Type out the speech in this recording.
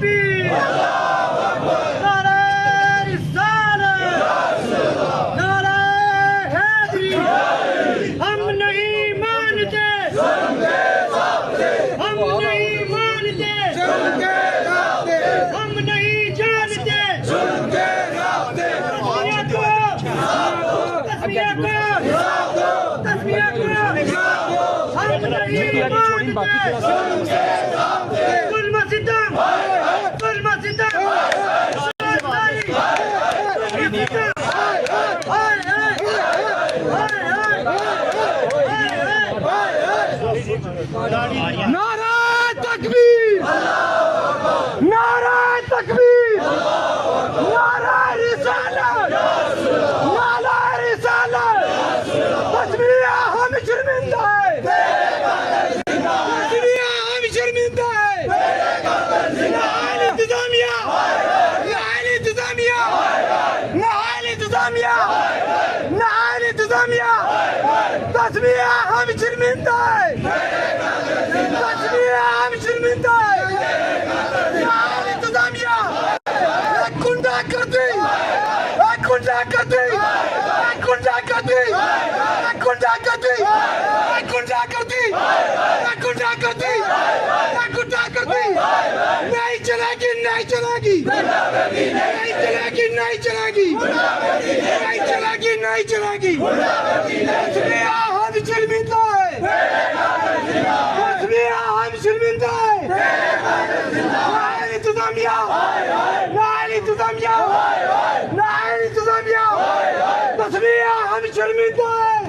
تکبیر نعرہ رسالت نعرہ حیدری ہم نہیں مانتے ہم نہیں مانتے ہم نہیں جانتے ظلم ستم ظلم ستم نعرہ تکبیر نعرہ تکبیر نعرہ رسالت نعرہ رسالت تسمیہ ہم شرمندہ ہے تسمیہ ہم شرمندہ ہے نہال انتظامیہ نہال انتظامیہ نہال انتظامیہ نہال انتظامیہ تسمیہ ہم شرمندہ ہے تسمیہ ہم شرمندہ ہے نہال انتظامیہ کنڈا کرتی کنڈا کرتی کنڈا کرتی کنڈا کرتی کنڈا کرتی کنڈا کرتی کنڈا کرتی نہیں چلے گی نہیں چلے گی نہیں چلے گی نہیں چلے گی نہیں چلے گی نہیں چلے گی تسمیہ ہم شرمندہ ہے تسمیہ ہم شرمندہ ہے نہال انتظامیہ نہال انتظامیہ نہال انتظامیہ تسمیہ ہم شرمندہ ہے